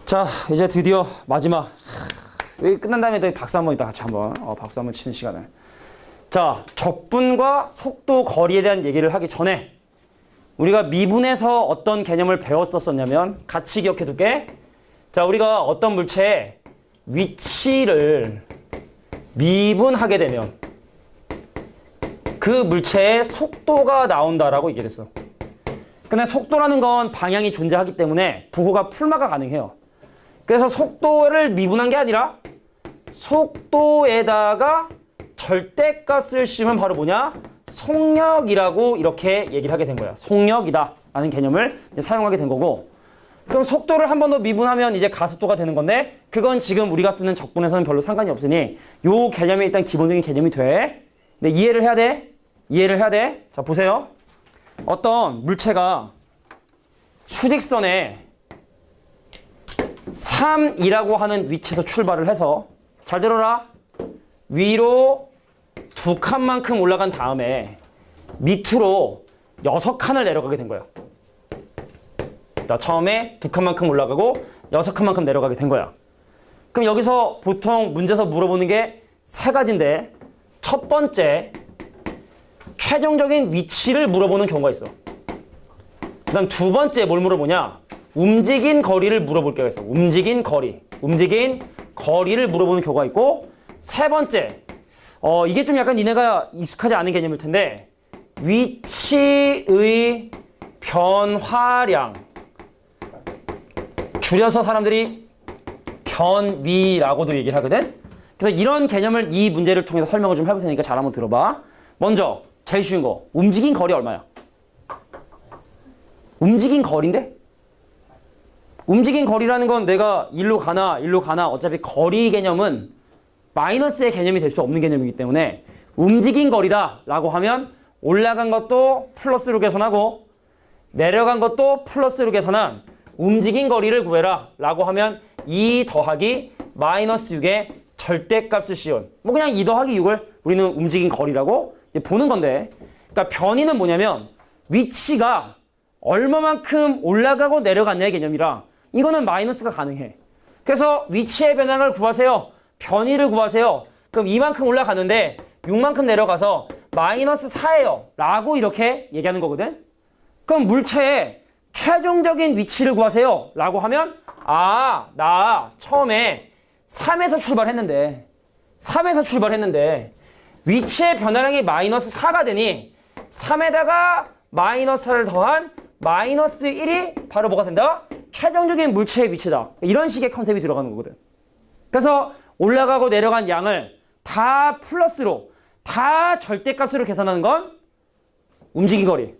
자, 이제 드디어 마지막. 여기 끝난 다음에 또 박수 한번 이따 같이 한번 박수 한번 치는 시간을. 자, 적분과 속도, 거리에 대한 얘기를 하기 전에 우리가 미분에서 어떤 개념을 배웠었냐면 같이 기억해 둘게. 자, 우리가 어떤 물체의 위치를 미분하게 되면 그 물체의 속도가 나온다라고 얘기를 했어. 근데 속도라는 건 방향이 존재하기 때문에 부호가 풀마가 가능해요. 그래서 속도를 미분한 게 아니라 속도에다가 절대값을 씌우면 바로 뭐냐? 속력이라고 이렇게 얘기를 하게 된 거야. 속력이다 라는 개념을 이제 사용하게 된 거고, 그럼 속도를 한 번 더 미분하면 이제 가속도가 되는 건데, 그건 지금 우리가 쓰는 적분에서는 별로 상관이 없으니 요 개념이 일단 기본적인 개념이 돼. 근데 이해를 해야 돼. 이해를 해야 돼. 자, 보세요. 어떤 물체가 수직선에 3이라고 하는 위치에서 출발을 해서, 잘 들어라, 위로 2칸만큼 올라간 다음에 밑으로 6칸을 내려가게 된 거야. 나 처음에 2칸만큼 올라가고 6칸만큼 내려가게 된 거야. 그럼 여기서 보통 문제에서 물어보는 게 세 가지인데, 첫 번째, 최종적인 위치를 물어보는 경우가 있어. 그 다음 두 번째 뭘 물어보냐? 움직인 거리를 물어볼 때가 있어. 움직인 거리를 물어보는 경우가 있고, 세 번째, 이게 좀 약간 니네가 익숙하지 않은 개념일 텐데, 위치의 변화량, 줄여서 사람들이 변위라고도 얘기를 하거든. 그래서 이런 개념을 이 문제를 통해서 설명을 좀 해볼 테니까 잘 한번 들어봐. 먼저 제일 쉬운 거, 움직인 거리 얼마야? 움직인 거리인데? 움직인 거리라는 건 내가 일로 가나 어차피 거리 개념은 마이너스의 개념이 될 수 없는 개념이기 때문에 움직인 거리다 라고 하면 올라간 것도 플러스로 계산하고 내려간 것도 플러스로 계산한 움직인 거리를 구해라 라고 하면 2 더하기 마이너스 6의 절대값을 씌운, 뭐 그냥 2 더하기 6을 우리는 움직인 거리라고 보는 건데, 그러니까 변위는 뭐냐면 위치가 얼마만큼 올라가고 내려갔냐의 개념이라 이거는 마이너스가 가능해. 그래서 위치의 변화를 구하세요. 변위를 구하세요. 그럼 이만큼 올라가는데 6만큼 내려가서 마이너스 4예요 라고 이렇게 얘기하는 거거든. 그럼 물체의 최종적인 위치를 구하세요 라고 하면, 나 처음에 3에서 출발했는데 위치의 변화량이 마이너스 4가 되니 3에다가 마이너스 4를 더한 마이너스 1이 바로 뭐가 된다? 최종적인 물체의 위치다. 이런 식의 컨셉이 들어가는 거거든. 그래서 올라가고 내려간 양을 다 플러스로, 다 절대값으로 계산하는 건 움직인 거리.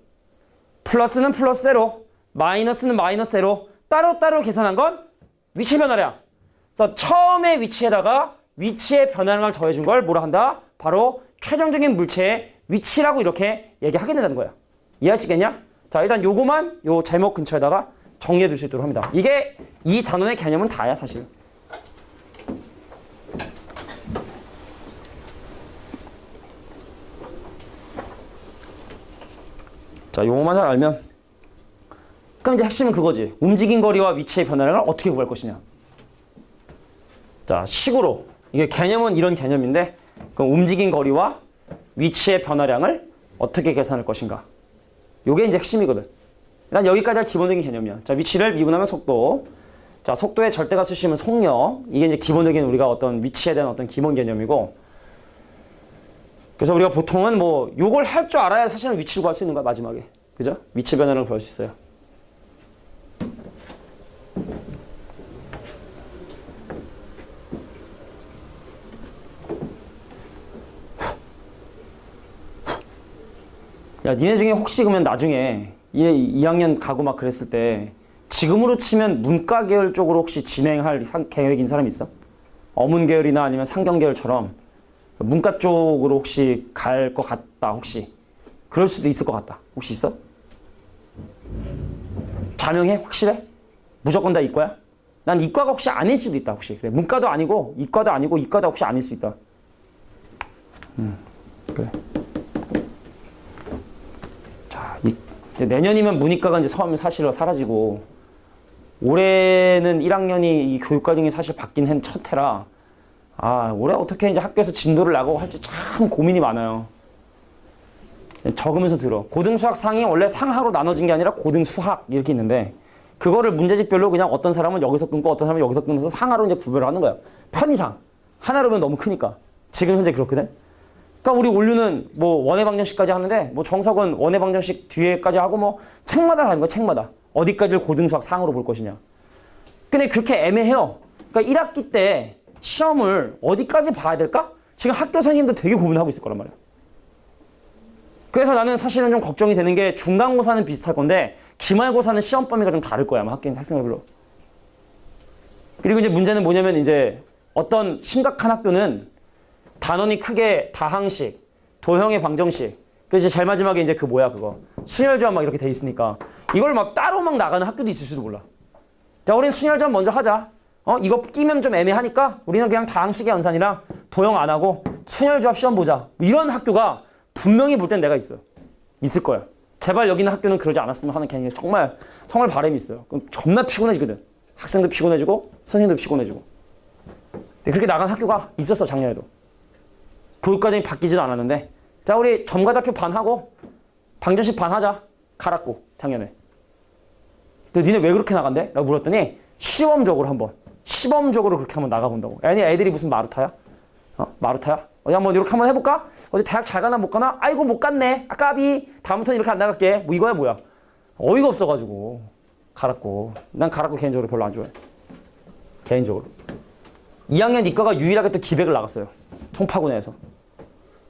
플러스는 플러스대로, 마이너스는 마이너스대로 따로따로 계산한 건 위치 변화량. 그래서 처음에 위치에다가 위치의 변화량을 더해준 걸 뭐라 한다? 바로 최종적인 물체의 위치라고 이렇게 얘기하게 된다는 거야. 이해할 수 있겠냐? 자, 일단 요거만 요 제목 근처에다가 정리해 둘 수 있도록 합니다. 이게 이 단원의 개념은 다야, 사실. 자, 요거만 잘 알면, 그럼 이제 핵심은 그거지. 움직인 거리와 위치의 변화량을 어떻게 구할 것이냐. 자, 식으로. 이게 개념은 이런 개념인데, 그럼 움직인 거리와 위치의 변화량을 어떻게 계산할 것인가. 요게 이제 핵심이거든. 일단 여기까지가 기본적인 개념이야. 자, 위치를 미분하면 속도. 자, 속도의 절대값을 씌우면 속력. 이게 이제 기본적인 우리가 어떤 위치에 대한 어떤 기본 개념이고. 그래서 우리가 보통은 뭐 요걸 할 줄 알아야 사실은 위치를 구할 수 있는 거야, 마지막에. 그죠? 위치 변화를 구할 수 있어요. 야, 니네 중에 혹시 그러면 나중에 2학년 가고 막 그랬을 때 지금으로 치면 문과 계열 쪽으로 혹시 진행할 계획인 사람이 있어? 어문 계열이나 아니면 상경 계열처럼 문과 쪽으로 혹시 갈 것 같다, 혹시? 그럴 수도 있을 것 같다. 혹시 있어? 자명해? 확실해? 무조건 다 이과야? 난 이과가 혹시 아닐 수도 있다, 혹시. 그래, 문과도 아니고 이과도 아니고 이과도 혹시 아닐 수 있다. 그래. 자, 이제 내년이면 문이과가 이제 사실은 사라지고 올해는 1학년이 이 교육과정이 사실 바뀐 첫 해라. 올해 어떻게 이제 학교에서 진도를 나가고 할지 참 고민이 많아요. 적으면서 들어. 고등수학 상이 원래 상하로 나눠진 게 아니라 고등수학 이렇게 있는데 그거를 문제집별로 그냥 어떤 사람은 여기서 끊고 어떤 사람은 여기서 끊어서 상하로 이제 구별을 하는 거야. 편의상. 하나로 면 너무 크니까. 지금 현재 그렇거든. 그러니까 우리 원류는 뭐 원회 방정식까지 하는데 뭐 정석은 원회 방정식 뒤에까지 하고 뭐 책마다 하는 거야. 책마다. 어디까지를 고등수학 상으로 볼 것이냐. 근데 그렇게 애매해요. 그러니까 1학기 때 시험을 어디까지 봐야 될까? 지금 학교 선생님도 되게 고민하고 있을 거란 말이야. 그래서 나는 사실은 좀 걱정이 되는 게 중간고사는 비슷할 건데 기말고사는 시험 범위가 좀 다를 거야. 아마 학생들별로. 그리고 이제 문제는 뭐냐면 이제 어떤 심각한 학교는 단원이 크게 다항식, 도형의 방정식, 그 이제 제일 마지막에 이제 그 뭐야 그거 순혈조합 막 이렇게 돼 있으니까 이걸 막 따로 막 나가는 학교도 있을 수도 몰라. 자, 우리는 순혈조합 먼저 하자. 이거 끼면 좀 애매하니까 우리는 그냥 다항식의 연산이랑 도형 안 하고 순혈조합 시험 보자. 이런 학교가 분명히 볼 땐 내가 있어요. 있을 거야. 제발 여기 있는 학교는 그러지 않았으면 하는 개념이 정말 바람이 있어요. 그럼 존나 피곤해지거든. 학생도 피곤해지고 선생님도 피곤해지고. 근데 그렇게 나간 학교가 있었어 작년에도. 교육과정이 바뀌지도 않았는데 자 우리 점과좌표 반 하고 방정식 반 하자. 갈았고 작년에. 근데 니네 왜 그렇게 나간대? 라고 물었더니 시범적으로 그렇게 한번 나가본다고. 아니 애들이 무슨 마루타야? 마루타야? 어디 한번 이렇게 한번 해볼까? 어디 대학 잘 가나 못 가나? 아이고 못 갔네. 까비. 다음부터는 이렇게 안 나갈게. 뭐 이거야 뭐야? 어이가 없어가지고 갈았고. 난 갈았고 개인적으로 별로 안 좋아해. 개인적으로. 2학년 이과가 유일하게 또 기백을 나갔어요. 총파군에서.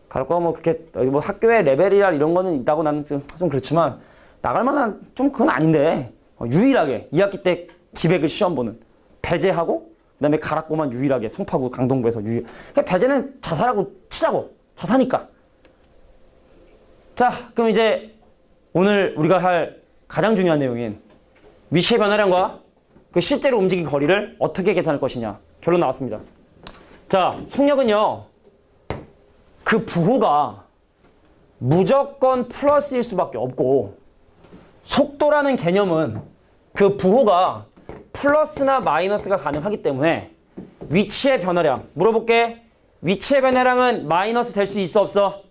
갈았고 뭐 그렇게 뭐 학교의 레벨이라 이런 거는 있다고 나는 좀 그렇지만 나갈 만한 좀 그건 아닌데 유일하게 2학기 때 기백을 시험 보는 배제하고 그다음에 가락고만 유일하게 송파구 강동구에서 그러니까 배제는 자사라고 치자고. 자사니까. 자, 그럼 이제 오늘 우리가 할 가장 중요한 내용인 위치의 변화량과 그 실제로 움직인 거리를 어떻게 계산할 것이냐. 결론 나왔습니다. 자, 속력은요. 그 부호가 무조건 플러스일 수밖에 없고 속도라는 개념은 그 부호가 플러스나 마이너스가 가능하기 때문에 위치의 변화량 물어볼게. 위치의 변화량은 마이너스 될 수 있어 없어?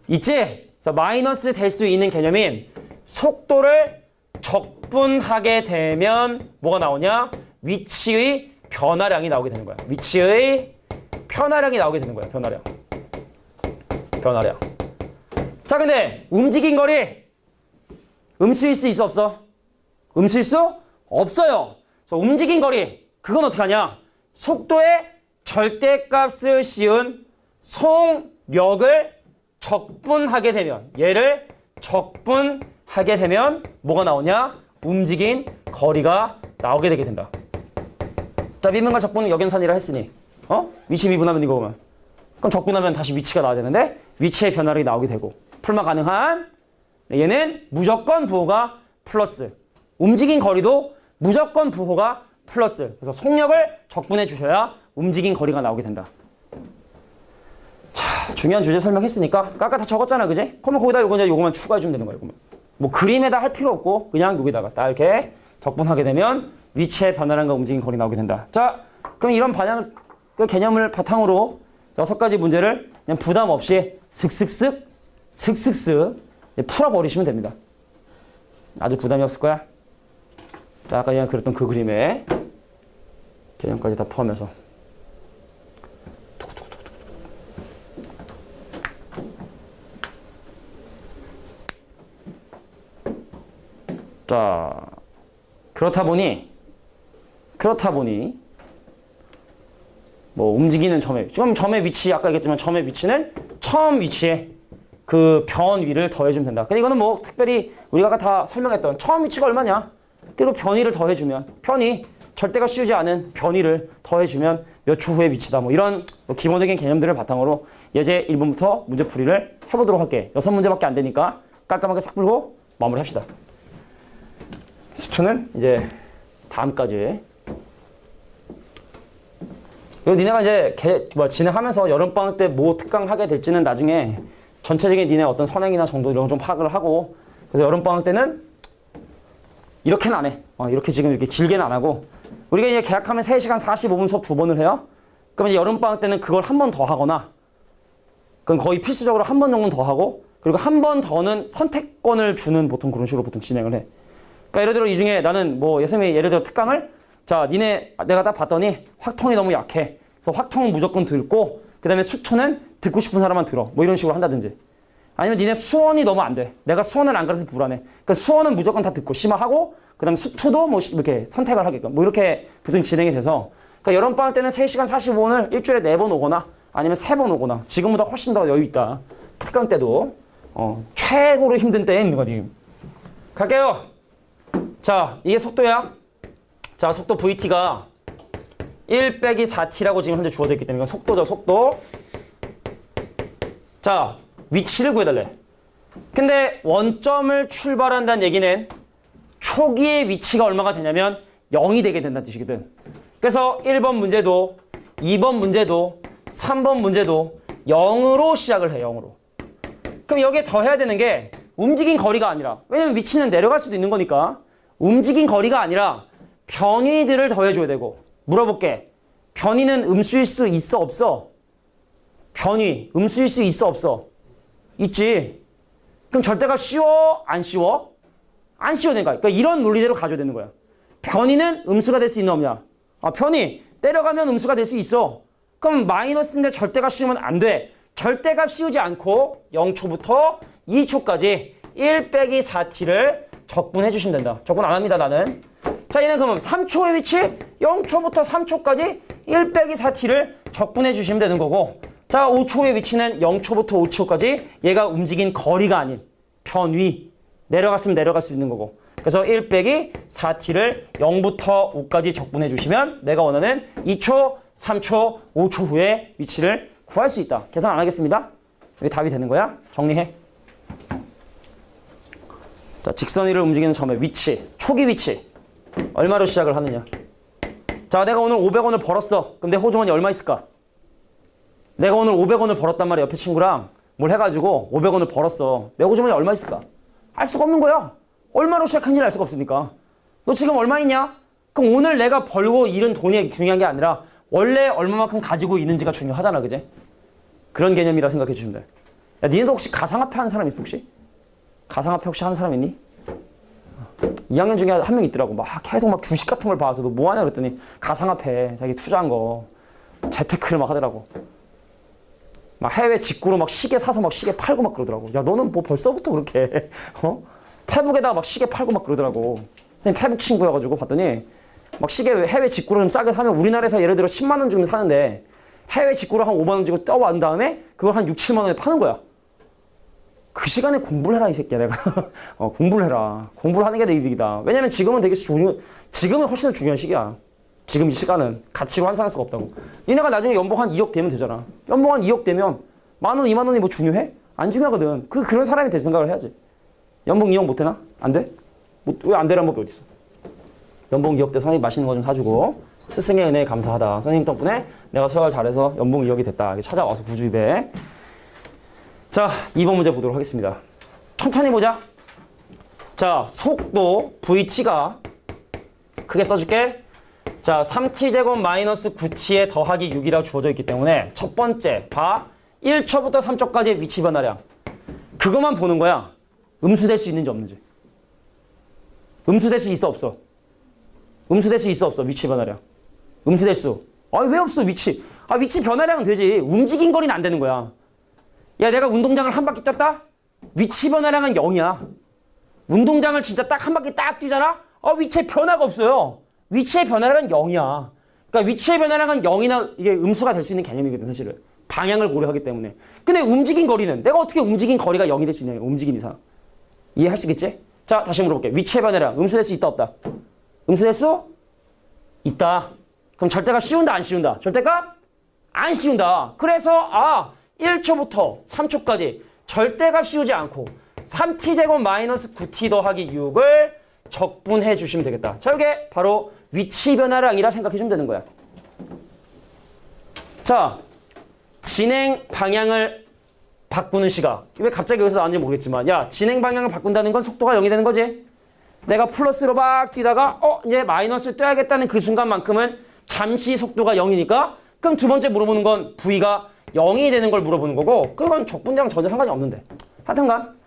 있지? 그래서 마이너스 될 수 있는 개념인 속도를 적분하게 되면 뭐가 나오냐? 위치의 변화량이 나오게 되는 거야. 위치의 변화량이 나오게 되는 거야. 변화량. 자, 근데 움직인 거리 음수일 수 있어 없어? 음수일 수 없어요. 그래서 움직인 거리 그건 어떻게 하냐? 속도의 절대값을 씌운 속력을 적분하게 되면 얘를 적분하게 되면 뭐가 나오냐? 움직인 거리가 나오게 되게 된다. 자, 미분과 적분은 역연산이라 했으니 위치 미분하면 이거면 그럼 적분하면 다시 위치가 나와야 되는데 위치의 변화량이 나오게 되고 풀마 가능한 얘는 무조건 부호가 플러스 움직인 거리도 무조건 부호가 플러스. 그래서 속력을 적분해 주셔야 움직인 거리가 나오게 된다. 자, 중요한 주제 설명했으니까 아까 다 적었잖아, 그지? 그러면 거기다 요거만 추가해 주면 되는 거야. 요거만. 뭐 그림에다 할 필요 없고 그냥 여기다가 딱 이렇게 적분하게 되면 위치의 변화량과 움직인 거리 나오게 된다. 자, 그럼 이런 그 개념을 바탕으로 6가지 문제를 그냥 부담 없이 슥슥슥 풀어버리시면 됩니다. 아주 부담이 없을 거야. 자, 아까 그냥 그렸던 그 그림에 개념까지 다 포함해서. 자, 그렇다 보니 뭐 움직이는 점의 위치 아까 얘기했지만 점의 위치는 처음 위치에 그 변 위를 더해주면 된다. 근데 이거는 뭐 특별히 우리가 아까 다 설명했던 처음 위치가 얼마냐? 그리고 변위를 더해주면 편이 절대가 씌우지 않은 변위를 더해주면 몇 초 후의 위치다. 뭐 이런 기본적인 개념들을 바탕으로 예제 1번부터 문제 풀이를 해보도록 할게. 6문제밖에 안 되니까 깔끔하게 싹 풀고 마무리합시다. 수초는 이제 다음까지. 그리고 니네가 이제 진행하면서 여름방학 때 뭐 특강 하게 될지는 나중에 전체적인 니네 어떤 선행이나 정도 이런 거 좀 파악을 하고 그래서 여름방학 때는 이렇게는 안 해. 이렇게 지금 이렇게 길게는 안 하고 우리가 이제 계약하면 3시간 45분 수업 2번을 해요. 그러면 이제 여름방학 때는 그걸 한 번 더 하거나 그건 거의 필수적으로 한 번 정도는 더 하고 그리고 한 번 더는 선택권을 주는 보통 그런 식으로 보통 진행을 해. 그러니까 예를 들어 이 중에 나는 뭐 예선이 예를 들어 특강을 자 니네 내가 딱 봤더니 확통이 너무 약해. 그래서 확통은 무조건 듣고 그 다음에 수투는 듣고 싶은 사람만 들어. 뭐 이런 식으로 한다든지. 아니면 니네 수원이 너무 안 돼. 내가 수원을 안 가르쳐서 불안해. 그러니까 수원은 무조건 다 듣고 심화하고 그 다음에 수투도 뭐 이렇게 선택을 하게끔 뭐 이렇게 보통 진행이 돼서 그러니까 여름방학 때는 3시간 45분을 일주일에 4번 오거나 아니면 3번 오거나 지금보다 훨씬 더 여유 있다. 특강 때도 최고로 힘든 때에 있는 거지. 갈게요. 자, 이게 속도야. 자, 속도 VT가 1 빼기 4T라고 지금 현재 주어져 있기 때문에 이건 속도죠, 속도. 자, 위치를 구해달래. 근데 원점을 출발한다는 얘기는 초기의 위치가 얼마가 되냐면 0이 되게 된다는 뜻이거든. 그래서 1번 문제도 2번 문제도 3번 문제도 0으로 시작을 해, 0으로. 그럼 여기에 더 해야 되는 게 움직인 거리가 아니라 왜냐면 위치는 내려갈 수도 있는 거니까 움직인 거리가 아니라 변위들을 더해줘야 되고 물어볼게. 변위는 음수일 수 있어 없어? 변위 음수일 수 있어 없어? 있지. 그럼 절대값 쉬워? 안 쉬워? 안 쉬워 되니까. 그러니까 이런 논리대로 가져야 되는 거야. 변위는 음수가 될 수 있나 없냐? 변위 때려가면 음수가 될 수 있어. 그럼 마이너스인데 절대값 씌우면 안 돼. 절대값 씌우지 않고 0초부터 2초까지 1 빼기 4t를 적분해 주시면 된다. 적분 안 합니다, 나는. 자, 얘는 그러면 3초의 위치 0초부터 3초까지 1 빼기 4t를 적분해 주시면 되는 거고 자, 5초의 위치는 0초부터 5초까지 얘가 움직인 거리가 아닌 변위 내려갔으면 내려갈 수 있는 거고 그래서 1 빼기 4t를 0부터 5까지 적분해 주시면 내가 원하는 2초, 3초, 5초 후에 위치를 구할 수 있다. 계산 안 하겠습니다. 여기 답이 되는 거야. 정리해. 자, 직선 위를 움직이는 점의 위치, 초기 위치 얼마로 시작을 하느냐. 자, 내가 오늘 500원을 벌었어. 그럼 내 호주머니 얼마 있을까? 내가 오늘 500원을 벌었단 말이야. 옆에 친구랑 뭘 해가지고 500원을 벌었어. 내 호주머니 얼마 있을까? 알 수가 없는 거야. 얼마로 시작한지를 알 수가 없으니까. 너 지금 얼마 있냐? 그럼 오늘 내가 벌고 잃은 돈이 중요한 게 아니라 원래 얼마만큼 가지고 있는지가 중요하잖아. 그제? 그런 개념이라 생각해 주시면 돼. 야, 니네도 혹시 가상화폐 하는 사람 있어 혹시? 가상화폐 혹시 하는 사람 있니? 2학년 중에 한 명 있더라고. 막 계속 막 주식 같은 걸 봐서 너 뭐 하냐 그랬더니 가상화폐 자기 투자한 거 재테크를 막 하더라고. 막 해외 직구로 막 시계 사서 막 시계 팔고 막 그러더라고. 야, 너는 뭐 벌써부터 그렇게 페북에다가 막 시계 팔고 막 그러더라고. 선생님 페북 친구여가지고 봤더니 막 시계 해외 직구로 좀 싸게 사면 우리나라에서 예를 들어 10만 원 주면 사는데 해외 직구로 한 5만 원 주고 떠온 다음에 그걸 한 6, 7만 원에 파는 거야. 그 시간에 공부를 해라 이 새끼야 내가. 공부를 해라. 공부를 하는 게 내 이득이다. 왜냐면 지금은 되게 지금은 훨씬 더 중요한 시기야. 지금 이 시간은 가치로 환산할 수가 없다고. 니네가 나중에 연봉 한 2억 되면 되잖아. 연봉 한 2억 되면 만 원, 2만 원이 뭐 중요해? 안 중요하거든. 그런 사람이 될 생각을 해야지. 연봉 2억 못 되나? 안 돼? 왜 안 되라는 법이 어딨어? 연봉 2억 때 선생님 맛있는 거 좀 사주고 스승의 은혜에 감사하다. 선생님 덕분에 내가 수학을 잘해서 연봉 2억이 됐다. 찾아와서 구주입에. 자, 2번 문제 보도록 하겠습니다. 천천히 보자. 자, 속도 VT가 크게 써줄게. 자, 3t제곱 마이너스 9t에 더하기 6이라고 주어져 있기 때문에 첫 번째 봐. 1초부터 3초까지의 위치 변화량. 그것만 보는 거야. 음수될 수 있는지 없는지. 음수될 수 있어 없어? 음수될 수 있어 없어? 위치 변화량. 음수될 수. 왜 없어 위치. 위치 변화량은 되지. 움직인 거리는 안 되는 거야. 야, 내가 운동장을 한 바퀴 뛰었다? 위치 변화량은 0이야. 운동장을 진짜 딱 한 바퀴 딱 뛰잖아? 위치의 변화가 없어요. 위치의 변화량은 0이야. 그러니까 위치의 변화량은 0이나 이게 음수가 될 수 있는 개념이거든, 사실은. 방향을 고려하기 때문에. 근데 움직인 거리는 내가 어떻게 움직인 거리가 0이 될 수 있냐, 움직인 이상. 이해할 수 있겠지? 자, 다시 물어볼게. 위치의 변화량 음수될 수 있다 없다? 음수될 수 있다. 그럼 절대값 씌운다 안 씌운다? 절대값 안 씌운다. 그래서 1초부터 3초까지 절대값 씌우지 않고 3t제곱 마이너스 9t 더하기 6을 적분해 주시면 되겠다. 자, 이게 바로 위치 변화량이라 생각해 주면 되는 거야. 자, 진행 방향을 바꾸는 시각. 왜 갑자기 여기서 나왔는지 모르겠지만, 야, 진행 방향을 바꾼다는 건 속도가 0이 되는 거지? 내가 플러스로 막 뛰다가 이제 마이너스를 뛰어야겠다는 그 순간만큼은 잠시 속도가 0이니까 그럼 두 번째 물어보는 건 V가 0이 되는 걸 물어보는 거고 그건 적분자랑 전혀 상관이 없는데 하여튼간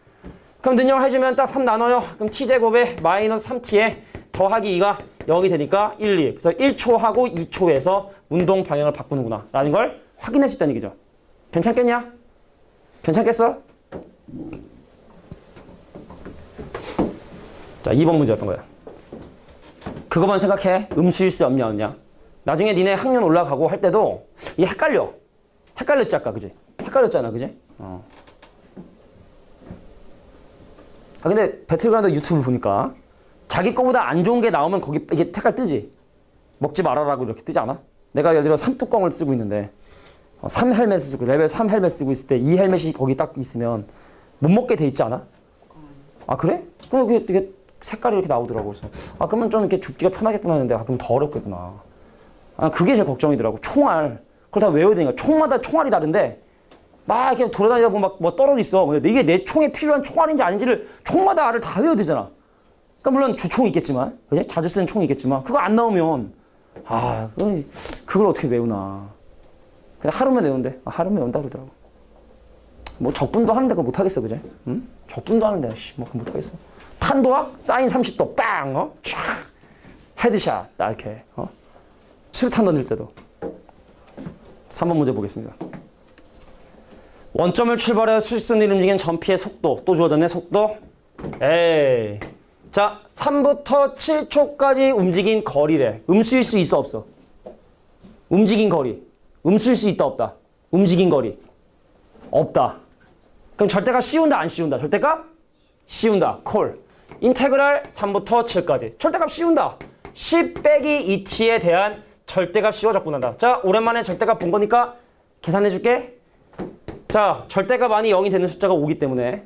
그럼 능력을 해주면 딱 3 나눠요. 그럼 t제곱에 마이너스 3t에 더하기 2가 0이 되니까 1, 2. 그래서 1초하고 2초에서 운동 방향을 바꾸는구나 라는 걸 확인할 수 있다는 얘기죠. 괜찮겠냐? 괜찮겠어? 자, 2번 문제였던 거야. 그거만 생각해. 음수일 수 없냐 없냐. 나중에 니네 학년 올라가고 할 때도 이게 헷갈려. 헷갈렸지 아까 그지? 헷갈렸잖아 그지? 근데 배틀그라운드 유튜브 보니까 자기 거보다 안 좋은 게 나오면 거기 이게 색깔 뜨지? 먹지 말아라고 이렇게 뜨지 않아? 내가 예를 들어 3뚜껑을 쓰고 있는데 3 헬멧 쓰고 레벨 3 헬멧 쓰고 있을 때 2 헬멧이 거기 딱 있으면 못 먹게 돼 있지 않아? 아 그래? 그럼 이게 색깔이 이렇게 나오더라고. 그래서 그러면 좀 이렇게 죽기가 편하겠구나 했는데 그럼 더 어렵겠구나. 그게 제일 걱정이더라고. 총알. 그걸 다 외워야 되니까. 총마다 총알이 다른데 막 이렇게 돌아다니다 보면 막 뭐 떨어져 있어. 근데 이게 내 총에 필요한 총알인지 아닌지를 총마다 알을 다 외워야 되잖아. 그러니까 물론 주총이 있겠지만, 그지? 자주 쓰는 총이 있겠지만 그거 안 나오면 그걸 어떻게 외우나. 그냥 하루면 외운대. 하루면 외운다 그러더라고. 뭐 적분도 하는데 그걸 못하겠어, 그지? 응? 적분도 하는데 뭐 그거 못하겠어. 탄도학 사인 30도 빵 쫙 헤드샷 딱 이렇게 수류탄 던질 때도. 3번 문제 보겠습니다. 원점을 출발해 수직선을 움직이는 전피의 속도 또 주어졌네. 속도 에이 자 3부터 7초까지 움직인 거리래. 음수일 수 있어 없어? 움직인 거리 음수일 수 있다 없다? 움직인 거리 없다. 그럼 절대값 씌운다 안 씌운다? 절대값 씌운다. 콜. 인테그랄 3부터 7까지 절대값 씌운다. 10 빼기 2t에 대한 절대값 씌워 적분한다. 자 오랜만에 절대값 본 거니까 계산해 줄게. 자 절대값 안이 0이 되는 숫자가 5기 때문에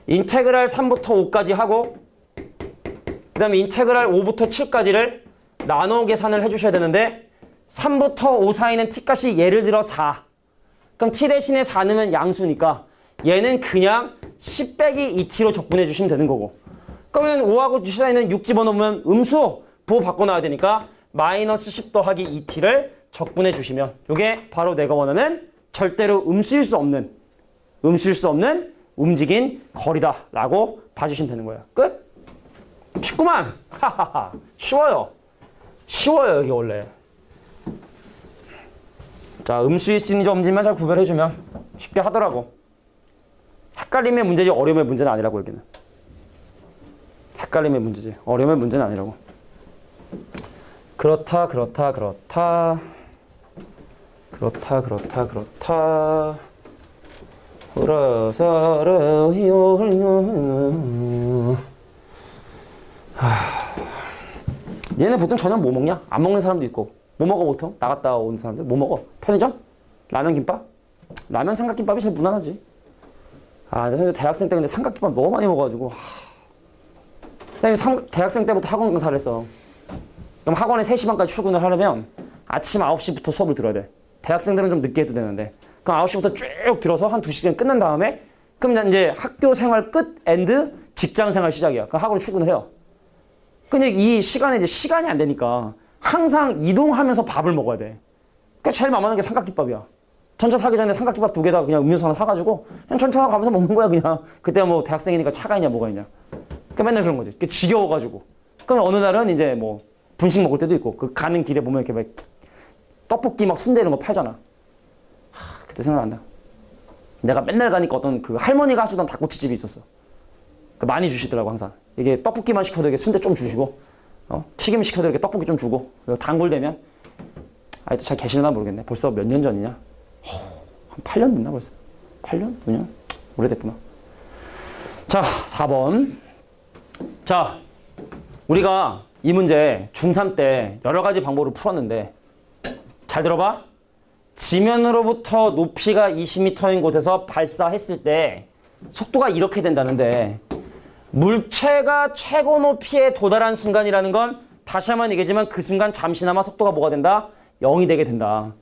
인테그랄 3부터 5까지 하고 그 다음에 인테그랄 5부터 7까지를 나눠 계산을 해주셔야 되는데 3부터 5 사이는 t값이 예를 들어 4. 그럼 t 대신에 4 넣으면 양수니까 얘는 그냥 10 빼기 2t로 적분해 주시면 되는 거고 그러면 5하고 6 사이는 6 집어넣으면 음수 부호 바꿔놔야 되니까 마이너스 10 더하기 2t를 적분해 주시면 이게 바로 내가 원하는 절대로 음수일 수 없는 움직인 거리다 라고 봐주시면 되는 거예요. 끝? 쉽구만. 하하하. 쉬워요 이게 원래. 자 음수일 수 있는지 없는지만 잘 구별해주면 쉽게 하더라고. 헷갈림의 문제지 어려움의 문제는 아니라고. 여기는 헷갈림의 문제지 어려움의 문제는 아니라고. 그렇다 얘네 보통 저녁 뭐 먹냐? 안 먹는 사람도 있고. 뭐 먹어 보통? 나갔다 온 사람들 뭐 먹어? 편의점? 라면 김밥? 라면 삼각김밥이 제일 무난하지. 대학생 때 근데 삼각김밥 너무 많이 먹어가지고 선생님 대학생 때부터 학원 강사를 했어. 그럼 학원에 3시 반까지 출근을 하려면 아침 9시부터 수업을 들어야 돼. 대학생들은 좀 늦게 해도 되는데 그럼 9시부터 쭉 들어서 한 2시간 끝난 다음에 그럼 이제 학교 생활 끝 엔드 직장 생활 시작이야. 그럼 학원에 출근을 해요. 근데 이 시간에 이제 시간이 안 되니까 항상 이동하면서 밥을 먹어야 돼. 그러니까 제일 만만한 게 삼각김밥이야. 전차 타기 전에 삼각김밥 2개다 그냥 음료수 하나 사가지고 그냥 전차 타고 가면서 먹는 거야 그냥. 그때 뭐 대학생이니까 차가 있냐 뭐가 있냐. 그러니까 맨날 그런 거지. 지겨워가지고. 그럼 어느 날은 이제 뭐 분식 먹을 때도 있고 그 가는 길에 보면 이렇게 막 떡볶이 막 순대 이런 거 팔잖아. 그때 생각난다. 내가 맨날 가니까 어떤 그 할머니가 하시던 닭꼬치집이 있었어. 많이 주시더라고 항상. 이게 떡볶이만 시켜도 이렇게 순대 좀 주시고 튀김 시켜도 이렇게 떡볶이 좀 주고 단골 되면 아직도 잘 계실나 모르겠네. 벌써 몇 년 전이냐? 한 8년 됐나 벌써? 8년? 9년? 오래됐구나. 자 4번. 자 우리가 이 문제 중3 때 여러 가지 방법으로 풀었는데 잘 들어봐. 지면으로부터 높이가 20m인 곳에서 발사했을 때 속도가 이렇게 된다는데 물체가 최고 높이에 도달한 순간이라는 건 다시 한번 얘기하지만 그 순간 잠시나마 속도가 뭐가 된다? 0이 되게 된다.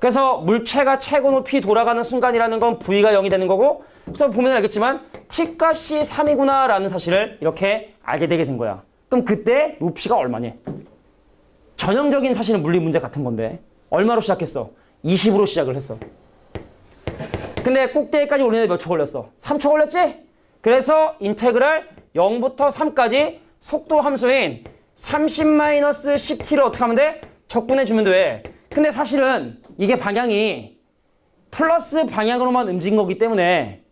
그래서 물체가 최고 높이 돌아가는 순간이라는 건 V가 0이 되는 거고 그래서 보면 알겠지만 t값이 3이구나 라는 사실을 이렇게 알게 되게 된 거야. 그럼 그때 높이가 얼마니? 전형적인 사실은 물리 문제 같은 건데 얼마로 시작했어? 20으로 시작을 했어. 근데 꼭대기까지 오르는데 몇 초 걸렸어? 3초 걸렸지? 그래서 인테그랄 0부터 3까지 속도 함수인 30-10t를 어떻게 하면 돼? 적분해주면 돼. 근데 사실은 이게 방향이 플러스 방향으로만 움직인 거기 때문에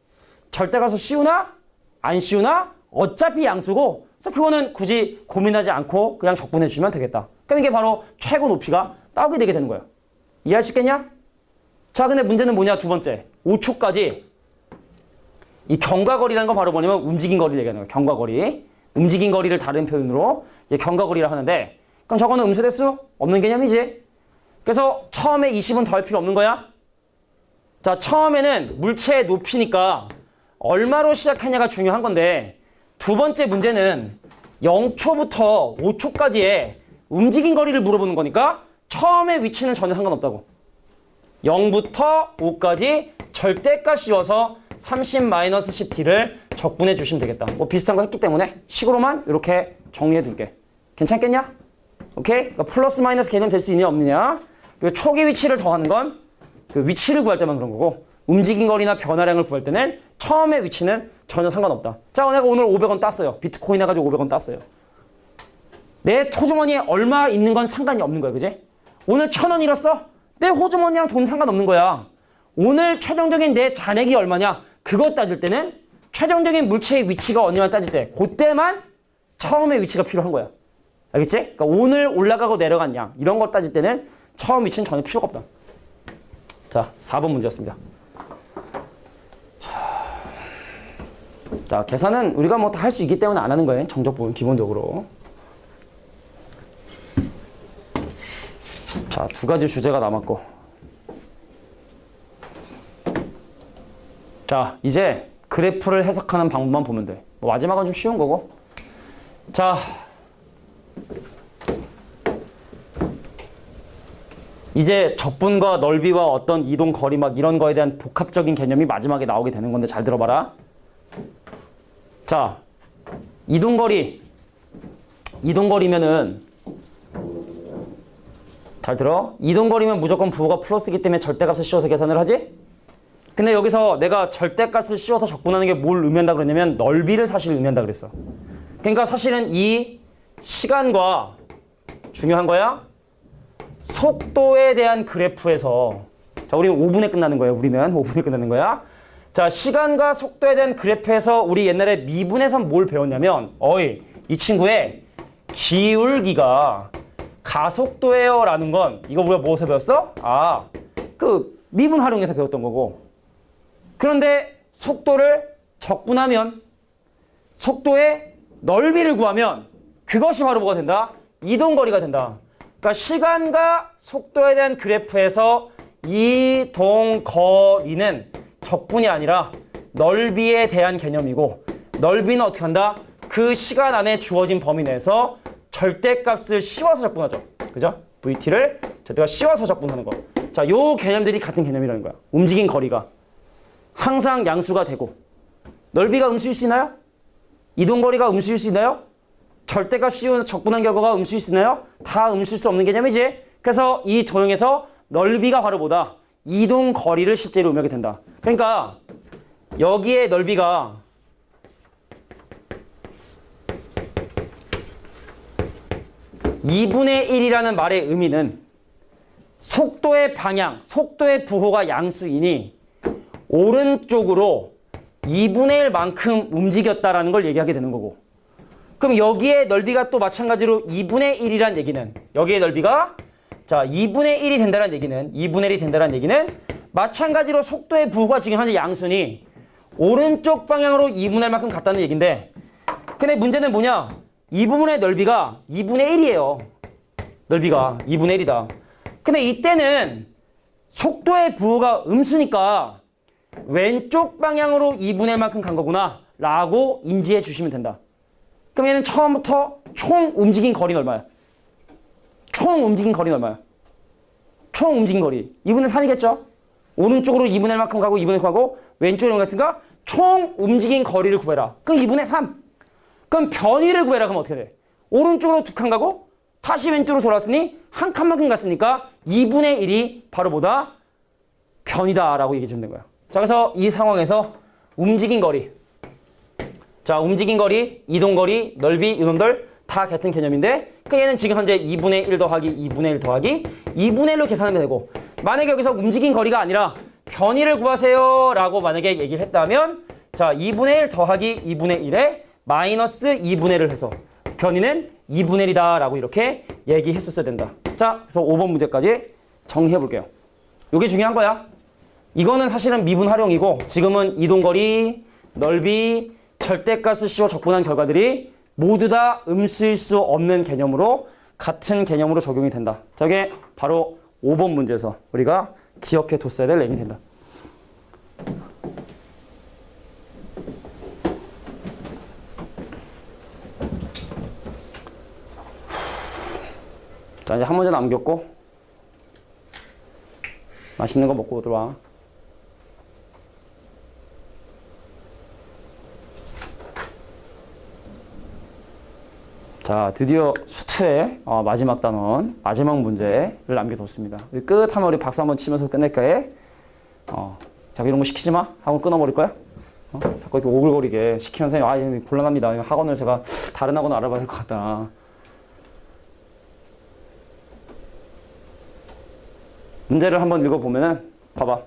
절대가서 씌우나? 안 씌우나? 어차피 양수고 그래서 그거는 굳이 고민하지 않고 그냥 적분해주면 되겠다. 그럼 이게 바로 최고 높이가 나오게 되게 되는 거야. 이해할 수 있겠냐? 자, 근데 문제는 뭐냐? 두 번째. 5초까지 이 경과거리라는 건 바로 뭐냐면 움직인 거리를 얘기하는 거야. 경과거리. 움직인 거리를 다른 표현으로 경과거리라 하는데 그럼 저거는 음수대수? 없는 개념이지. 그래서 처음에 20은 더할 필요 없는 거야. 자, 처음에는 물체의 높이니까 얼마로 시작했냐가 중요한 건데 두 번째 문제는 0초부터 5초까지의 움직인 거리를 물어보는 거니까 처음의 위치는 전혀 상관없다고. 0부터 5까지 절대값 씌워서 30-10t를 적분해 주시면 되겠다. 뭐 비슷한 거 했기 때문에 식으로만 이렇게 정리해 둘게. 괜찮겠냐? 오케이? 그러니까 플러스 마이너스 개념 될 수 있느냐 없느냐. 그리고 초기 위치를 더하는 건 그 위치를 구할 때만 그런 거고 움직인 거리나 변화량을 구할 때는 처음의 위치는 전혀 상관없다. 자, 내가 오늘 500원 땄어요. 비트코인 해가지고 500원 땄어요. 내 호주머니에 얼마 있는 건 상관이 없는 거야. 그지? 오늘 1000원 잃었어? 내 호주머니랑 돈 상관없는 거야. 오늘 최종적인 내 잔액이 얼마냐? 그거 따질 때는 최종적인 물체의 위치가 어디냐 따질 때 그때만 처음의 위치가 필요한 거야. 알겠지? 그러니까 오늘 올라가고 내려간 양 이런 걸 따질 때는 처음 위치는 전혀 필요가 없다. 자, 4번 문제였습니다. 자, 계산은 우리가 뭐 다 할 수 있기 때문에 안 하는 거예요. 정적 부분 기본적으로. 자, 두 가지 주제가 남았고. 자, 이제 그래프를 해석하는 방법만 보면 돼. 뭐 마지막은 좀 쉬운 거고. 자, 이제 적분과 넓이와 어떤 이동 거리 막 이런 거에 대한 복합적인 개념이 마지막에 나오게 되는 건데 잘 들어봐라. 자, 이동거리면은 잘 들어. 이동거리면 무조건 부호가 플러스이기 때문에 절대값을 씌워서 계산을 하지? 근데 여기서 내가 절대값을 씌워서 적분하는 게 뭘 의미한다 그랬냐면 넓이를 사실 의미한다 그랬어. 그러니까 사실은 이 시간과 중요한 거야. 속도에 대한 그래프에서 자, 우리는 5분에 끝나는 거예요. 우리는 5분에 끝나는 거야. 자, 시간과 속도에 대한 그래프에서 우리 옛날에 미분에서 뭘 배웠냐면 이 친구의 기울기가 가속도예요 라는 건 이거 우리가 무엇에서 배웠어? 아, 그 미분 활용해서 배웠던 거고. 그런데 속도를 적분하면 속도의 넓이를 구하면 그것이 바로 뭐가 된다? 이동거리가 된다. 그러니까 시간과 속도에 대한 그래프에서 이동거리는 적분이 아니라 넓이에 대한 개념이고 넓이는 어떻게 한다? 그 시간 안에 주어진 범위 내에서 절대값을 씌워서 적분하죠. 그죠? VT를 절대값 씌워서 적분하는 거. 자, 요 개념들이 같은 개념이라는 거야. 움직인 거리가 항상 양수가 되고 넓이가 음수일 수 있나요? 이동거리가 음수일 수 있나요? 절대값 씌워서 적분한 결과가 음수일 수 있나요? 다 음수일 수 없는 개념이지. 그래서 이 도형에서 넓이가 바로 뭐다? 이동거리를 실제로 의미하게 된다. 그러니까 여기에 넓이가 (2분의 1)이라는 말의 의미는 속도의 방향, 속도의 부호가 양수이니 오른쪽으로 2분의 1만큼 움직였다라는 걸 얘기하게 되는 거고. 그럼 여기에 넓이가 또 마찬가지로 2분의 1이란 얘기는 여기에 넓이가 자 2분의 1이 된다는 얘기는 2분의 1이 된다는 얘기는 마찬가지로 속도의 부호가 지금 현재 양수니 오른쪽 방향으로 2분의 1만큼 갔다는 얘기인데 근데 문제는 뭐냐? 이 부분의 넓이가 2분의 1이에요. 넓이가 2분의 1이다. 근데 이때는 속도의 부호가 음수니까 왼쪽 방향으로 2분의 1만큼 간 거구나 라고 인지해 주시면 된다. 그럼 얘는 처음부터 총 움직인 거리는 얼마야? 총 움직인 거리는 얼마야? 총 움직인 거리 2분의 3이겠죠? 오른쪽으로 2분의 1만큼 가고 2분의 1 가고 왼쪽으로 갔으니까 총 움직인 거리를 구해라. 그럼 2분의 3. 그럼 변위를 구해라. 그럼 어떻게 돼? 오른쪽으로 2칸 가고 다시 왼쪽으로 돌았으니 한 칸만큼 갔으니까 2분의 1이 바로 뭐다? 변이다라고 얘기해 주면 된 거야. 자, 그래서 이 상황에서 움직인 거리. 자, 움직인 거리, 이동 거리, 넓이, 이놈들 다 같은 개념인데 그러니까 얘는 지금 현재 2분의 1 더하기 2분의 1 더하기 2분의 1로 계산하면 되고 만약에 여기서 움직인 거리가 아니라 변이를 구하세요 라고 만약에 얘기를 했다면 자, 2분의 1 더하기 2분의 1에 마이너스 2분의 1을 해서 변이는 2분의 1이다 라고 이렇게 얘기했었어야 된다. 자, 그래서 5번 문제까지 정리해 볼게요. 이게 중요한 거야. 이거는 사실은 미분 활용이고 지금은 이동거리, 넓이, 절대값을 씌워 적분한 결과들이 모두 다 음수일 수 없는 개념으로 같은 개념으로 적용이 된다. 저게 바로 5번 문제에서 우리가 기억해 뒀어야 될 내용이 된다. 자, 이제 한 문제 남겼고 맛있는 거 먹고 들어와. 자, 드디어 수투의 마지막 단원, 마지막 문제를 남겨뒀습니다. 우리 끝하면 우리 박수 한번 치면서 끝낼까요? 자꾸 이런 거 시키지 마. 학원 끊어버릴 거야? 자꾸 이렇게 오글거리게 시키면 선생님, 곤란합니다. 학원을 제가 다른 학원 알아봐야 될 것 같다. 문제를 한번 읽어보면은, 봐봐.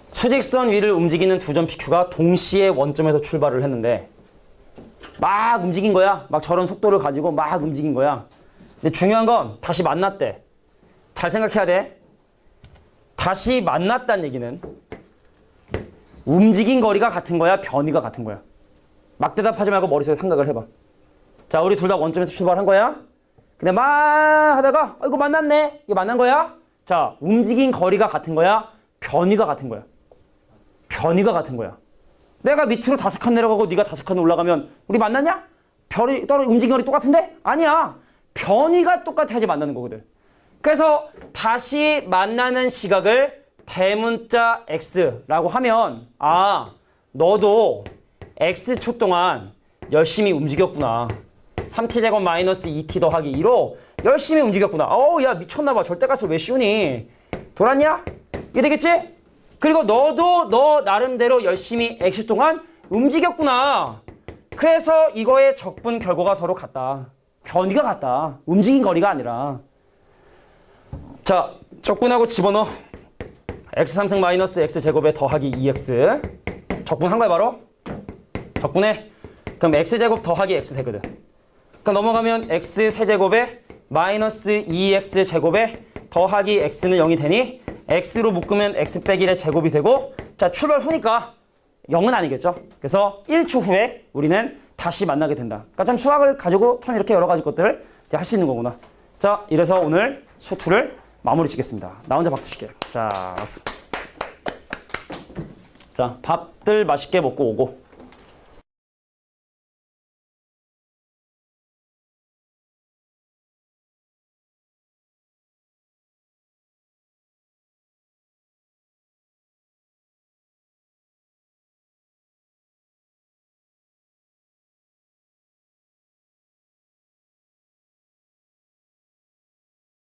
수직선 위를 움직이는 두 점 PQ가 동시에 원점에서 출발을 했는데, 막 움직인 거야. 막 저런 속도를 가지고 막 움직인 거야. 근데 중요한 건 다시 만났대. 잘 생각해야 돼. 다시 만났다는 얘기는 움직인 거리가 같은 거야? 변이가 같은 거야? 막 대답하지 말고 머릿속에 생각을 해봐. 자, 우리 둘 다 원점에서 출발한 거야. 근데 막 하다가 이거 만났네. 이거 만난 거야? 자, 움직인 거리가 같은 거야? 변이가 같은 거야? 변이가 같은 거야. 내가 밑으로 5칸 내려가고 네가 5칸 올라가면 우리 만났냐? 별이 움직인 거리 똑같은데? 아니야. 변이가 똑같아야지 만나는 거거든. 그래서 다시 만나는 시각을 대문자 x라고 하면 너도 x초 동안 열심히 움직였구나. 3t제곱 마이너스 2t 더하기 2로 열심히 움직였구나. 야 미쳤나봐. 절대값을 왜 씌우니? 돌았냐? 이게 되겠지? 그리고 너도 너 나름대로 열심히 x 동안 움직였구나. 그래서 이거의 적분 결과가 서로 같다. 변이가 같다. 움직인 거리가 아니라. 자, 적분하고 집어넣어. x3승 마이너스 x제곱에 더하기 2x. 적분한 거야 바로? 적분해. 그럼 x제곱 더하기 x 되거든. 그러니까 넘어가면 x세제곱에 마이너스 2x제곱에 더하기 x는 0이 되니 x로 묶으면 x 빼기 1의 제곱이 되고 자, 출발 후니까 0은 아니겠죠. 그래서 1초 후에 우리는 다시 만나게 된다. 그러니까 참 수학을 가지고 참 이렇게 여러 가지 것들을 할 수 있는 거구나. 자, 이래서 오늘 수투를 마무리 짓겠습니다. 나 혼자 박수 칠게요. 자, 박수. 자, 밥들 맛있게 먹고 오고